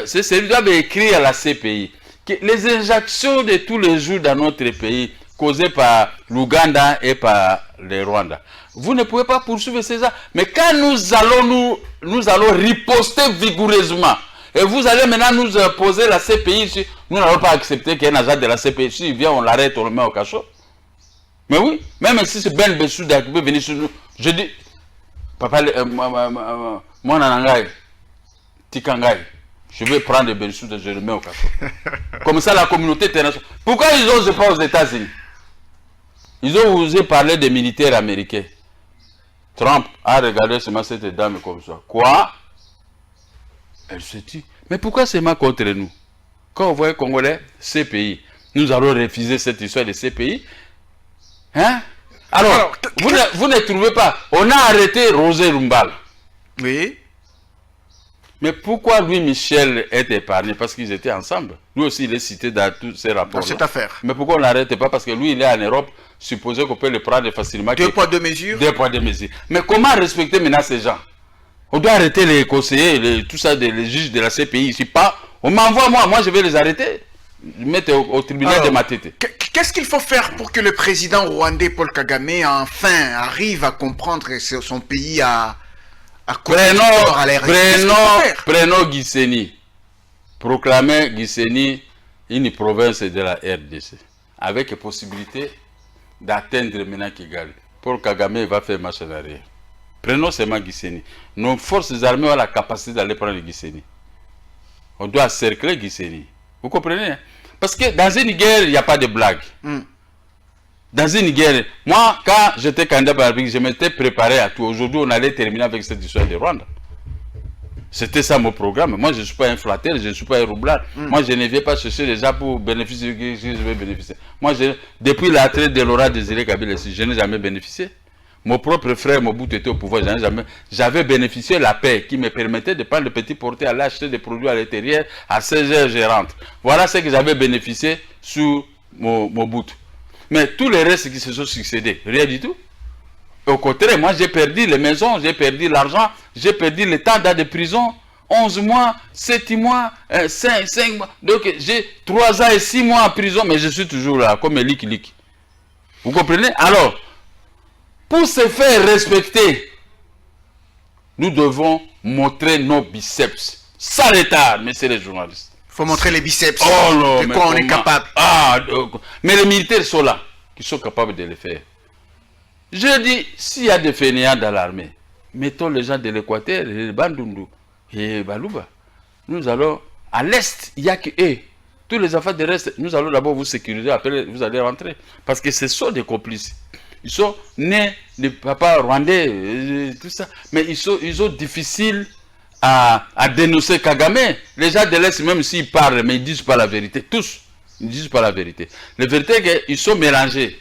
Ces services doivent écrire à la CPI que les injections de tous les jours dans notre pays, causées par l'Ouganda et par le Rwanda, vous ne pouvez pas poursuivre ces gens. Mais quand nous allons riposter vigoureusement, et vous allez maintenant nous poser la CPI, nous n'allons pas accepter qu'il y ait un agent de la CPI. S'il vient, on l'arrête, on le met au cachot. Mais oui, même si c'est Ben Bessouda qui peut venir sur nous, je dis, papa, moi, Nanangaï, Tikangaï, je vais prendre Ben Bessouda, je le mets au cachot. Comme ça, la communauté internationale. Pourquoi ils n'osent pas aux États-Unis? Ils ont osé parler des militaires américains. Trump a regardé seulement cette dame comme ça. Quoi? Elle se dit, mais pourquoi c'est mal contre nous? Quand on voit Congolais, CPI, nous allons refuser cette histoire de CPI. Hein? Alors vous ne trouvez pas, on a arrêté Rosé Rumbal. Oui. Mais pourquoi lui, Michel, est épargné? Parce qu'ils étaient ensemble. Lui aussi, il est cité dans tous ces rapports. Dans cette affaire. Mais pourquoi on n'arrête pas? Parce que lui, il est en Europe, supposé qu'on peut le prendre facilement. Deux poids, deux mesures. Deux poids, deux mesures. Mais comment respecter maintenant ces gens? On doit arrêter les conseillers, tout ça, les juges de la CPI. Si pas, on m'envoie moi je vais les arrêter. Mettre au tribunal de Matete. Qu'est-ce qu'il faut faire pour que le président rwandais Paul Kagame enfin arrive à comprendre que son pays a Prenons Gisenyi. Proclamer Gisenyi une province de la RDC. Avec la possibilité d'atteindre maintenant Kigali. Paul Kagame va faire marche en arrière. Prenons seulement Gisenyi. Nos forces armées ont la capacité d'aller prendre Gisenyi. On doit cercler Gisenyi. Vous comprenez? Hein? Parce que dans une guerre, il n'y a pas de blague. Dans une guerre, moi, quand j'étais candidat à la République, je m'étais préparé à tout. Aujourd'hui, on allait terminer avec cette histoire de Rwanda. C'était ça mon programme. Moi, je ne suis pas un flatteur, je ne suis pas un roublard. Moi, je ne viens pas chercher les gens pour bénéficier de ce que je vais bénéficier. Moi, depuis la traite de Laurent Désiré Kabila, je n'ai jamais bénéficié. Mon propre frère Mobutu était au pouvoir, j'avais bénéficié de la paix qui me permettait de prendre le petit porté, aller acheter des produits à l'intérieur, à 16h je rentre. Voilà ce que j'avais bénéficié sous Mobutu. Mais tous les restes qui se sont succédés, rien du tout. Au contraire, moi j'ai perdu les maisons, j'ai perdu l'argent, j'ai perdu le temps dans des prisons, 11 mois, 7 mois, 5 mois. Donc j'ai 3 ans et 6 mois en prison, mais je suis toujours là, comme un lik. Vous comprenez? Alors, pour se faire respecter, nous devons montrer nos biceps. Sans retard, messieurs les journalistes. Il faut montrer les biceps. Oh non, de quoi on est capable. Mais les militaires sont là, qui sont capables de le faire. Je dis, s'il y a des fainéants dans l'armée, mettons les gens de l'Équateur, les Bandundu et Balouba. Nous allons, à l'Est, il n'y a que eux. Tous les enfants de l'Est, nous allons d'abord vous sécuriser, après vous allez rentrer. Parce que ce sont des complices. Ils sont nés de papa rwandais, tout ça. Mais ils sont difficiles à dénoncer Kagame. Les gens de l'Est, même s'ils parlent, mais ils ne disent pas la vérité. Tous, ils ne disent pas la vérité. La vérité est qu'ils sont mélangés.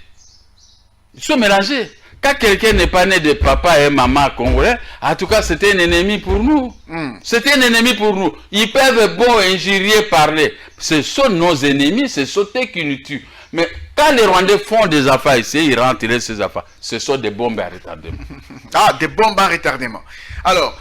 Ils sont mélangés. Quand quelqu'un n'est pas né de papa et maman congolais, en tout cas, c'était un ennemi pour nous. C'était un ennemi pour nous. Ils peuvent bon injurier, parler. Ce sont nos ennemis, ce sont eux qui nous tuent. Mais quand les Rwandais font des affaires ici, ils rentrent ces affaires. Ce sont des bombes à retardement. Des bombes à retardement. Alors,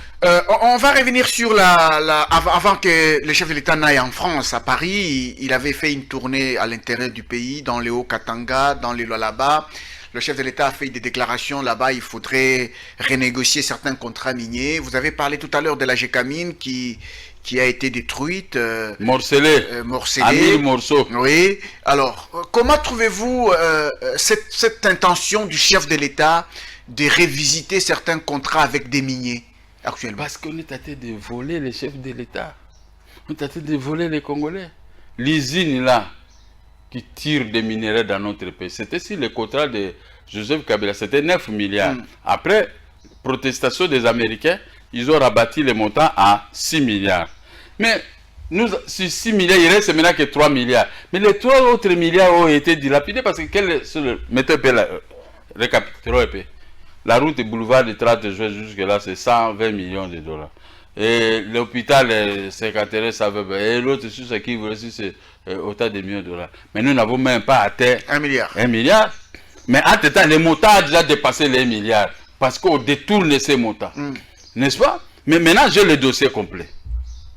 on va revenir sur avant que le chef de l'État n'aille en France, à Paris, il avait fait une tournée à l'intérieur du pays, dans les Hauts-Katanga, dans les Lualaba. Le chef de l'État a fait des déclarations là-bas, il faudrait renégocier certains contrats miniers. Vous avez parlé tout à l'heure de la Gécamine qui a été détruite. Morcelée. À 1000 morceaux. Oui. Alors, comment trouvez-vous cette intention du chef de l'État de révisiter certains contrats avec des miniers actuellement? Parce qu'on est en train de voler les chefs de l'État. On est en train de voler les Congolais. L'usine là, qui tire des minéraux dans notre pays. C'était sur le contrat de Joseph Kabila, c'était 9 milliards. Après, protestation des Américains, ils ont rabattu les montants à 6 milliards. Mais nous, sur 6 milliards, il reste maintenant que 3 milliards. Mais les 3 autres milliards ont été dilapidés parce que mettez un peu récapitulons un peu. La route du boulevard du 30 juin jusque-là, c'est 120 millions de dollars. Et l'hôpital, c'est ça veut. Et l'autre, ce qui voulait, c'est autant de millions de dollars. Mais nous n'avons même pas atteint 1 milliard. 1 milliard. Mais en tout temps, les montants ont déjà dépassé les 1 milliard. Parce qu'on détourne ces montants. N'est-ce pas? Mais maintenant, j'ai le dossier complet.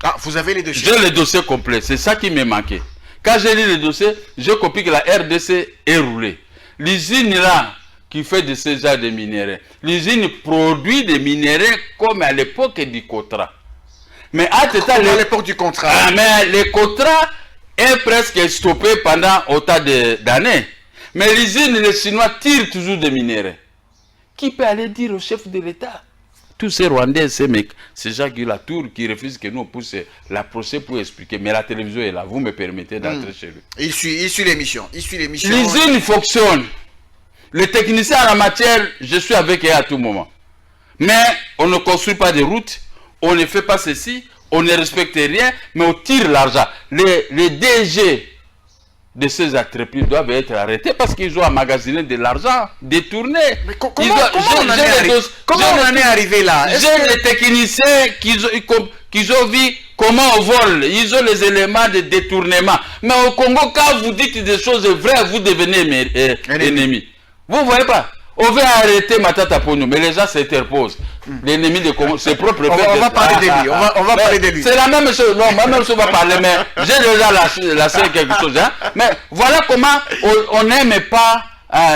Ah, vous avez les dossiers? J'ai le dossier complet. C'est ça qui me manquait. Quand j'ai lu le dossier, j'ai compris que la RDC est roulée. L'usine là, qui fait de ces genres de minéraux. L'usine produit des minéraux comme à l'époque du contrat. Mais à l'époque du contrat. Mais le contrat est presque stoppé pendant autant d'années. Mais l'usine, les Chinois tirent toujours des minéraux. Qui peut aller dire au chef de l'État? Tous ces Rwandais, ces mecs, c'est Jacques Latour qui refuse que nous pousse la procès pour expliquer. Mais la télévision est là, vous me permettez d'entrer chez lui. Il suit l'émission. L'usine fonctionne. Les techniciens en la matière, je suis avec eux à tout moment. Mais on ne construit pas de routes, on ne fait pas ceci, on ne respecte rien, mais on tire l'argent. Les DG de ces entreprises doivent être arrêtés parce qu'ils ont emmagasiné de l'argent détourné. Mais comment on en est arrivé là? J'ai les techniciens qui ont vu comment on vole. Ils ont les éléments de détournement. Mais au Congo, quand vous dites des choses vraies, vous devenez ennemis. Vous ne voyez pas? On veut arrêter Matata Ponyo, mais les gens s'interposent. L'ennemi de Congo, c'est propre. On va parler de lui. On va parler de lui. C'est la même chose. Non, moi-même, je vais parler, mais j'ai déjà lancé quelque chose. Hein. Mais voilà comment on n'aime pas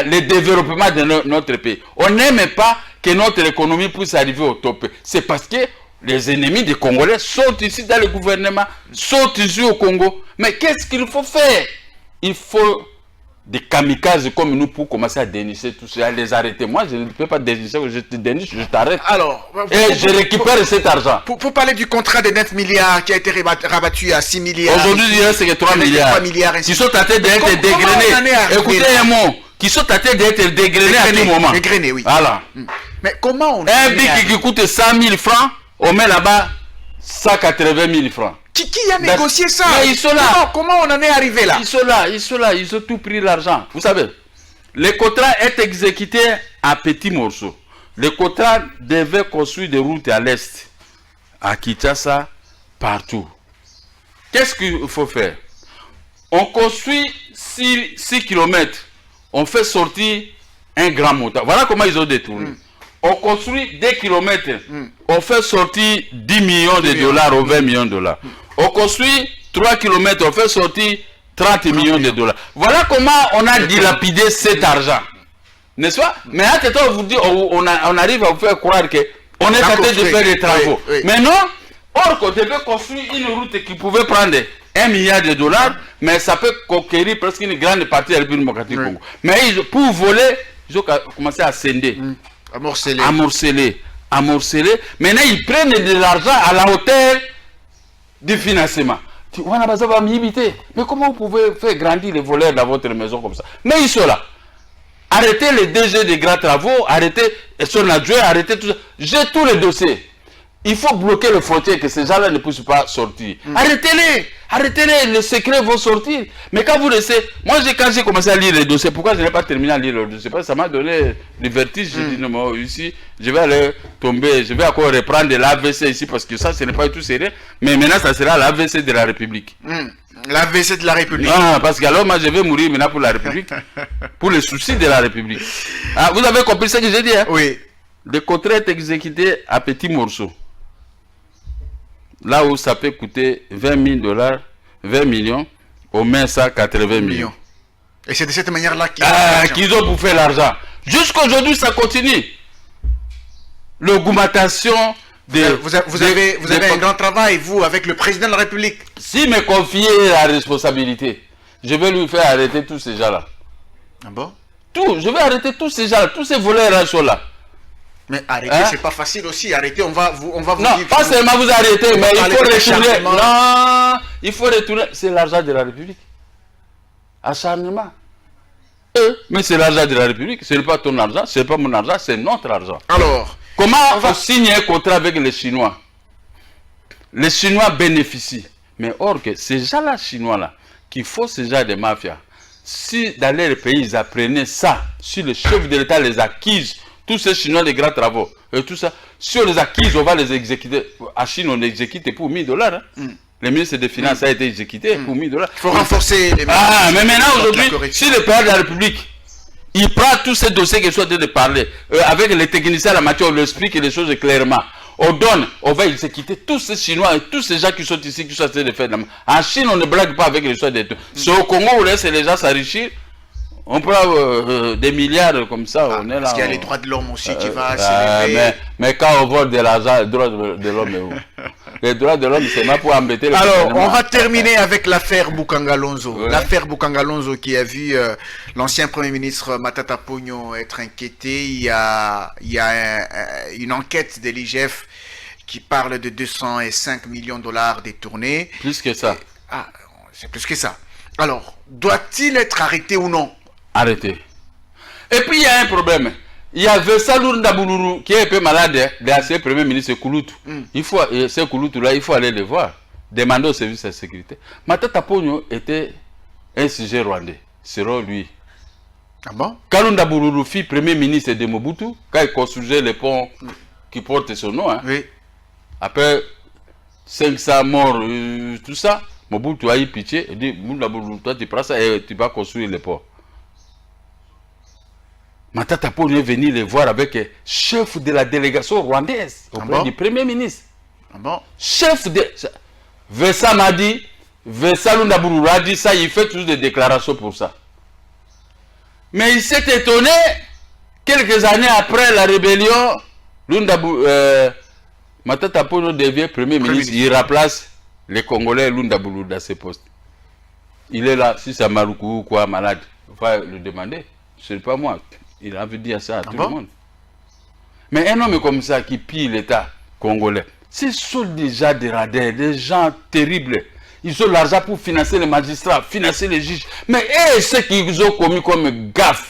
le développement de notre pays. On n'aime pas que notre économie puisse arriver au top. C'est parce que les ennemis des Congolais sont ici dans le gouvernement, sont ici au Congo. Mais qu'est-ce qu'il faut faire? Il faut des kamikazes comme nous pour commencer à dénicher tout ça, à les arrêter. Moi, je ne peux pas dénicher, je te déniche, je t'arrête. Alors, et je récupère cet argent. Pour parler du contrat de 9 milliards qui a été rabattu à 6 milliards. Aujourd'hui, il reste que 3 milliards. Qui sont tentés d'être dégrenés. Écoutez un mot. Qui sont tentés d'être dégrenés à tout moment. Dégrenés, oui. Voilà. Mais comment on... Un bic qui coûte 100 000 francs, on met là-bas 180 000 francs. Qui a négocié ça? Mais ils sont là. Comment on en est arrivé là? Ils sont là, ils ont tout pris l'argent. Vous savez, le contrat est exécuté à petits morceaux. Le contrat devait construire des routes à l'est, à Kinshasa, partout. Qu'est-ce qu'il faut faire? On construit 6 km, on fait sortir un grand moteur. Voilà comment ils ont détourné. On construit 2 km, on fait sortir 10 millions de dollars ou 20 millions de dollars. On construit 3 km, on fait sortir 30 millions de dollars. Voilà comment on a dilapidé cet argent. N'est-ce pas? Mais à tout temps, on vous dit, on arrive à vous faire croire qu'on est en train de faire des travaux. Mais non, or qu'on devait construire une route qui pouvait prendre 1 milliard de dollars, mais ça peut conquérir presque une grande partie de la République démocratique du Congo. Mais pour voler, ils ont commencé à scinder. Amorceler. Maintenant, ils prennent de l'argent à la hauteur du financement. Mais comment vous pouvez faire grandir les voleurs dans votre maison comme ça? Mais ils sont là. Arrêtez les DG des grands travaux, arrêtez son adjoint, arrêtez tout ça. J'ai tous les dossiers. Il faut bloquer les frontières, que ces gens-là ne puissent pas sortir. Arrêtez-les, les secrets vont sortir. Mais quand vous laissez, moi quand j'ai commencé à lire les dossiers, pourquoi je n'ai pas terminé à lire les dossiers? Parce que ça m'a donné le vertige. J'ai dit non, ici, je vais aller tomber, je vais encore reprendre l'AVC ici, parce que ça, ce n'est pas du tout sérieux. Mais maintenant, ça sera l'AVC de la République. L'AVC de la République. Non, parce que alors moi je vais mourir maintenant pour la République, pour les soucis de la République. Ah, vous avez compris ce que j'ai dit, hein? Oui. Le contrat est exécuté à petits morceaux. Là où ça peut coûter 20 000 dollars, 20 millions, au moins 180 millions. Et c'est de cette manière-là qu'ils ont bouffé l'argent. Jusqu'aujourd'hui, ça continue. L'augmentation de... Vous avez un grand travail, vous, avec le président de la République. Si me confiez la responsabilité, je vais lui faire arrêter tous ces gens-là. Ah bon? Je vais arrêter tous ces gens-là, tous ces voleurs sont là. Mais arrêter, c'est pas facile aussi. Arrêter, on va vous non, dire... pas seulement vous arrêter, mais il faut retourner. Non, il faut retourner. C'est l'argent de la République. Acharnement. Mais c'est l'argent de la République. Ce n'est pas ton argent, ce n'est pas mon argent, c'est notre argent. Alors, comment on signe un contrat avec les Chinois? Les Chinois bénéficient. Mais or que ces gens-là, Chinois-là, qui font ce genre de mafia, si dans leur pays, ils apprenaient ça, si le chef de l'État les accuse, tous ces Chinois de grands travaux, et tout ça, si on les accuse, on va les exécuter. À Chine, on exécute pour 1 000 dollars. Le ministre des Finances a été exécuté pour 1 000 dollars. Il faut renforcer les... mais maintenant, aujourd'hui, si le président de la République, il prend tous ces dossiers qu'ils sont en train de parler, avec les techniciens de la matière, on lui explique les choses clairement. On donne, on va exécuter tous ces Chinois et tous ces gens qui sont ici, qui sont en train de faire de la... En Chine, on ne blague pas avec les choses des... C'est au Congo, on laisse les gens s'enrichir. On prend des milliards comme ça, on est là. Parce qu'il y a les droits de l'homme aussi qui va s'élever. Mais quand on vole de l'argent, les droits de l'homme est où? Les droits de l'homme, c'est pas pour embêter le Alors, on va terminer avec l'affaire Boukangalonzo. L'affaire Boukangalonzo qui a vu l'ancien Premier ministre Matata Ponyo être inquiété. Il y a une enquête de l'IGF qui parle de 205 millions de dollars détournés. Plus que ça. C'est plus que ça. Alors, doit-il être arrêté ou non? Arrêté. Et puis il y a un problème. Il y avait Salour Ndabuluru qui est un peu malade, l'ancien premier ministre Kouloutou. Il faut, ce Kouloutou là, il faut aller le voir, demander au service de sécurité. Matata Pogno était un sujet rwandais, selon lui. Ah bon? Kalunda Bururu, fille premier ministre de Mobutu, quand il construisait les ponts qui portent son nom, hein, Oui. après 500 morts, tout ça, Mobutu a eu pitié, il dit, Kalunda Bururu, toi tu prends ça et tu vas construire les ponts. Matata Pogno est venu les voir avec le chef de la délégation rwandaise, auprès du premier ministre. Ah bon? Chef de... Vessa m'a dit, Vessa Lunda Bururu a dit ça, il fait toujours des déclarations pour ça. Mais il s'est étonné, quelques années après la rébellion, Matata Pogno devient premier ministre, il remplace les Congolais Lunda Bururu dans ses postes. Il est là, si c'est Maluku ou quoi, malade, il va le demander. Ce n'est pas moi, il a envie de dire ça à tout le monde. Mais un homme comme ça qui pille l'État congolais, ce sont déjà des radins, des gens terribles. Ils ont l'argent pour financer les magistrats, financer les juges. Mais ce qu'ils ont commis comme gaffe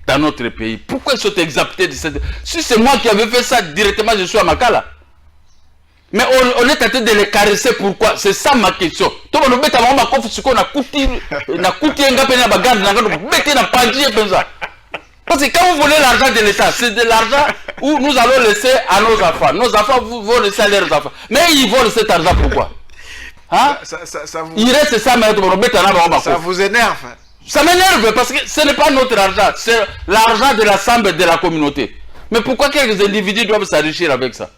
dans notre pays, pourquoi ils sont exemptés de cette... Si c'est moi qui avais fait ça directement, je suis à Makala. Mais on est en train de les caresser, pourquoi? C'est ça ma question. Parce que quand vous volez l'argent de l'État, c'est de l'argent où nous allons laisser à nos enfants. Nos enfants vont laisser à leurs enfants. Mais ils volent cet argent pourquoi? Hein? Il reste ça, mais ça vous énerve. Ça m'énerve parce que ce n'est pas notre argent, c'est l'argent de l'ensemble de la communauté. Mais pourquoi quelques individus doivent s'enrichir avec ça?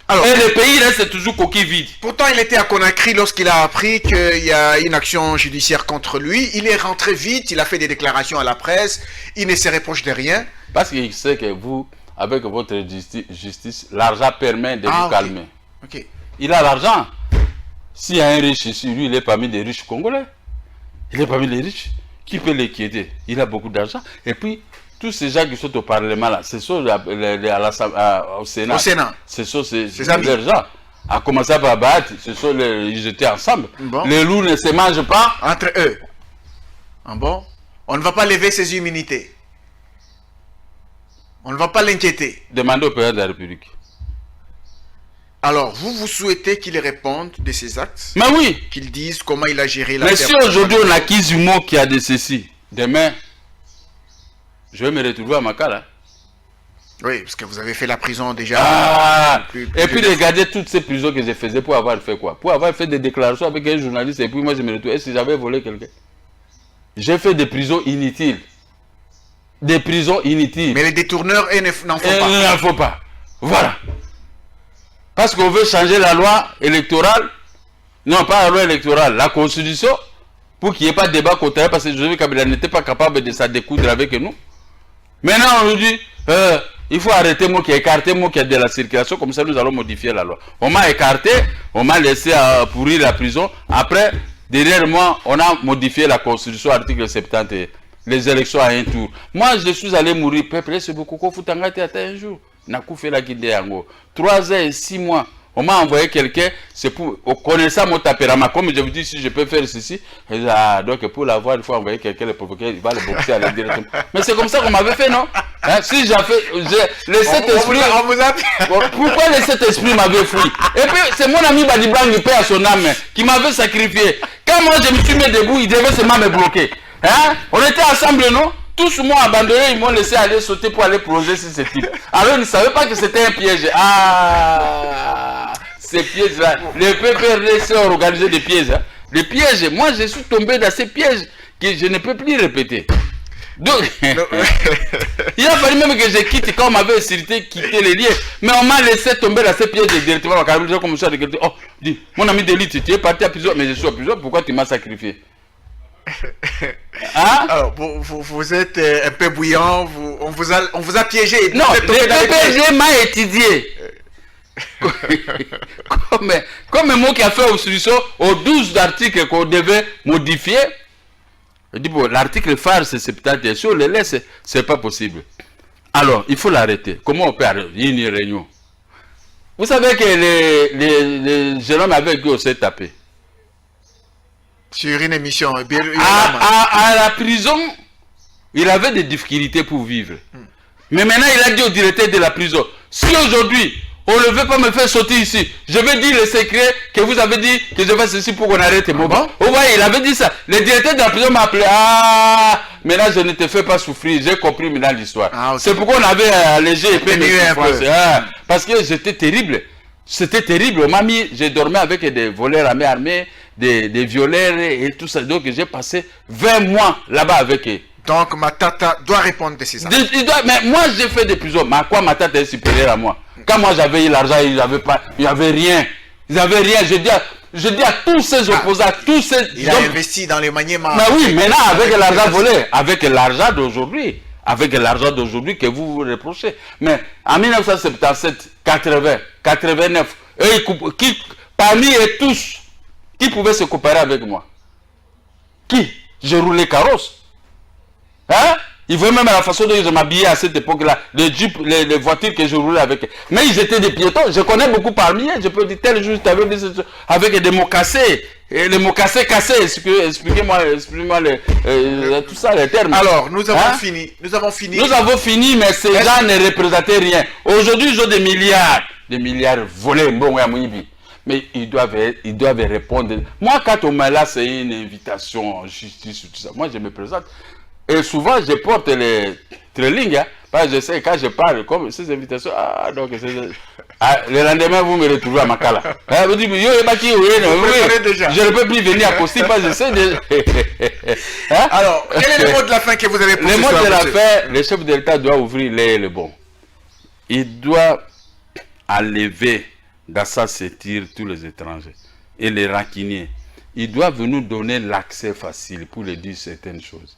Alors, et le pays reste toujours coquille vide. Pourtant, il était à Conakry lorsqu'il a appris qu'il y a une action judiciaire contre lui. Il est rentré vite, il a fait des déclarations à la presse, il ne se reproche de rien. Parce qu'il sait que vous, avec votre justice, l'argent permet de vous calmer. Okay. Il a l'argent. S'il y a un riche ici, lui, il est parmi les riches congolais. Il est parmi les riches. Qui peut l'inquiéter? Il a beaucoup d'argent. Et puis, tous ces gens qui sont au Parlement, là, ce sont au Sénat. Au Sénat. Ce sont leurs gens. À commencer par Bahat, ils étaient ensemble. Bon. Les loups ne se mangent pas. Entre eux. Ah bon? On ne va pas lever ses immunités. On ne va pas l'inquiéter. Demandez au président de la République. Alors, vous souhaitez qu'il réponde de ses actes? Mais oui. Qu'il dise comment il a géré la... Mais si aujourd'hui on accuse du mot qui a de ceci, demain, je vais me retrouver à Makala. Oui, parce que vous avez fait la prison déjà. Ah, et puis regardez toutes ces prisons que je faisais pour avoir fait quoi? Pour avoir fait des déclarations avec un journaliste et puis moi je me retrouve. Est-ce que j'avais volé quelqu'un? J'ai fait des prisons inutiles. Des prisons inutiles. Mais les détourneurs, n'en font pas. Il n'en faut pas. Voilà. Parce qu'on veut changer la loi électorale. Non, pas la loi électorale, la constitution. Pour qu'il n'y ait pas de débat contraire. Parce que Joseph Kabila n'était pas capable de s'en découdre avec nous. Maintenant, on nous dit, il faut arrêter moi qui écarter moi qui a de la circulation. Comme ça, nous allons modifier la loi. On m'a écarté, on m'a laissé pourrir la prison. Après, derrière moi, on a modifié la constitution, article 70. Les élections à un tour. Moi, je suis allé mourir. Peuple, c'est beaucoup. Il faut t'engager à un jour. N'a fait la guide yango. 3 ans et 6 mois. On m'a envoyé quelqu'un, c'est pour connaître mon tempérament. Comme je vous dis, si je peux faire ceci, donc pour l'avoir, il faut envoyer quelqu'un le provoquer, il va le boxer à la direction. Mais c'est comme ça qu'on m'avait fait, non? Hein? Si j'ai cet esprit. Pourquoi le Saint-Esprit m'avait fui? Et puis, c'est mon ami Badibang, il paie à son âme, qui m'avait sacrifié. Quand moi je me suis mis debout, il devait seulement me bloquer. Hein? On était ensemble, non? Tous m'ont abandonné, ils m'ont laissé aller sauter pour aller plonger sur ce type. Alors ils ne savaient pas que c'était un piège. Ah, ces pièges-là. Les PPRD ont organisé des pièges. Hein. Les pièges, moi je suis tombé dans ces pièges que je ne peux plus répéter. Donc, il a fallu même que je quitte, quand on m'avait incité quitter les liens. Mais on m'a laissé tomber dans ces pièges directement. J'ai commencé à regarder. Oh, dis, mon ami d'élite, tu es parti à prison, mais je suis à prison, pourquoi tu m'as sacrifié? Hein? Alors, vous êtes un peu bouillant, on vous a piégé. Non, le PPG m'a étudié. comme un mot qui a fait obstruction aux 12 articles qu'on devait modifier. Je dis, bon, l'article phare, c'est 70. Si on le laisse, c'est pas possible. Alors, il faut l'arrêter. Comment on peut arrêter? Il y a une réunion. Vous savez que les jeunes hommes avec qui on s'est tapé. Sur une émission. À la prison, il avait des difficultés pour vivre. Mais maintenant, il a dit au directeur de la prison, si aujourd'hui, on ne veut pas me faire sortir ici, je vais dire le secret que vous avez dit que je fais ceci pour qu'on arrête mon bon. Vous voyez, il avait dit ça. Le directeur de la prison m'a appelé. Ah, maintenant je ne te fais pas souffrir. J'ai compris maintenant l'histoire. Ah, okay. C'est pourquoi on avait allégé et fait mes souffrances. Parce que j'étais terrible. C'était terrible. On m'a mis, j'ai dormi avec des voleurs à main armée, des violeurs et tout ça. Donc j'ai passé 20 mois là-bas avec eux. Donc Matata doit répondre de ces affaires. Mais moi j'ai fait des prisons. Mais à quoi Matata est supérieur à moi? Quand moi j'avais eu l'argent, il n'y avait rien. Ils n'avaient rien. Je dis à tous ces opposants, tous ces... Il a investi dans les maniements. Mais oui, maintenant avec l'argent volé, avec l'argent d'aujourd'hui, que vous vous reprochez. Mais en 1977, 80, 89, parmi eux tous, qui pouvaient se comparer avec moi? Qui? Je roulais carrosse. Hein? Ils voyaient même à la façon dont je m'habillais à cette époque-là, les jeeps, les voitures que je roulais avec. Mais ils étaient des piétons. Je connais beaucoup parmi eux. Je peux dire tel jour, avec des mots cassés. Et les mots cassés. Expliquez-moi tout ça, les termes. Alors, nous avons fini. Nous avons fini, mais ces gens ne représentaient rien. Aujourd'hui, ils ont des milliards volés. Bon, mais ils doivent répondre. Moi, quand on m'a là, c'est une invitation en justice, tout ça. Moi, je me présente. Et souvent, je porte les trailings, hein, parce que je sais, quand je parle, comme ces invitations, le lendemain, vous me retrouvez à Makala. Vous dites, je ne peux plus venir à Costi, parce que je sais déjà. Hein? Alors, quel est le mot de la fin que vous avez pour le mot de la fin, le chef de l'État doit ouvrir les bons. Il doit enlever d'assassir tous les étrangers et les raquiniers. Il doit nous donner l'accès facile pour les dire certaines choses.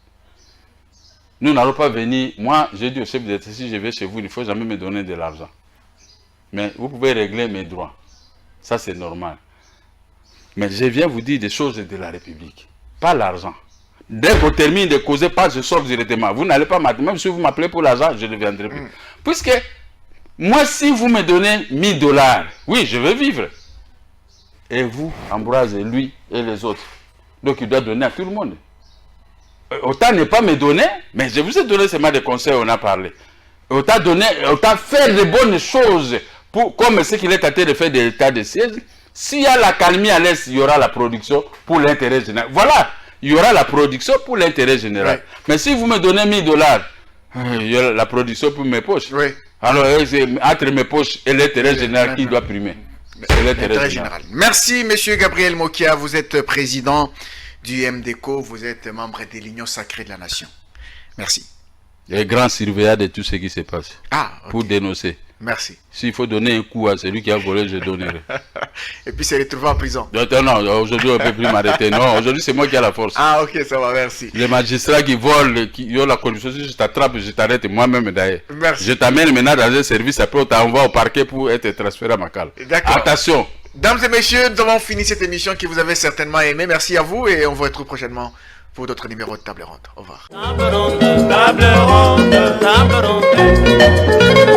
Nous n'allons pas venir. Moi, j'ai dit au chef d'État, si je vais chez vous, il ne faut jamais me donner de l'argent. Mais vous pouvez régler mes droits. Ça, c'est normal. Mais je viens vous dire des choses de la République. Pas l'argent. Dès qu'on termine de causer, pas je sors directement. Vous n'allez pas m'appeler. Même si vous m'appelez pour l'argent, je ne viendrai plus. Puisque, moi, si vous me donnez 1000 $, oui, je vais vivre. Et vous, Ambroise, et lui, et les autres. Donc, il doit donner à tout le monde. Autant ne pas me donner, mais je vous ai donné seulement des conseils, on a parlé. Autant faire de bonnes choses, comme ce qu'il est tenté de faire de l'état de siège. S'il y a la calmie à l'Est, il y aura la production pour l'intérêt général. Voilà, il y aura la production pour l'intérêt général. Ouais. Mais si vous me donnez 1000 $, il y aura la production pour mes poches. Ouais. Alors, c'est entre mes poches et l'intérêt général qui doit primer. C'est l'intérêt général. Merci, monsieur Gabriel Mokia, vous êtes président du MDECO, vous êtes membre de l'Union sacrée de la nation. Merci. Les grands surveillants de tout ce qui se passe. Ah, okay. Pour dénoncer. Merci. S'il faut donner un coup à celui qui a volé, je donnerai. Et puis se retrouver en prison. Non, aujourd'hui on ne peut plus m'arrêter. Non, aujourd'hui c'est moi qui ai la force. Ah, ok, ça va, merci. Les magistrats qui volent, qui ont la corruption, si je t'attrape, je t'arrête moi-même d'ailleurs. Merci. Je t'amène maintenant dans un service, après on t'envoie au parquet pour être transféré à Makala. D'accord. Attention. Dames et messieurs, nous avons fini cette émission que vous avez certainement aimée. Merci à vous et on vous retrouve prochainement pour d'autres numéros de Table Ronde. Au revoir. Table ronde, table ronde, table ronde.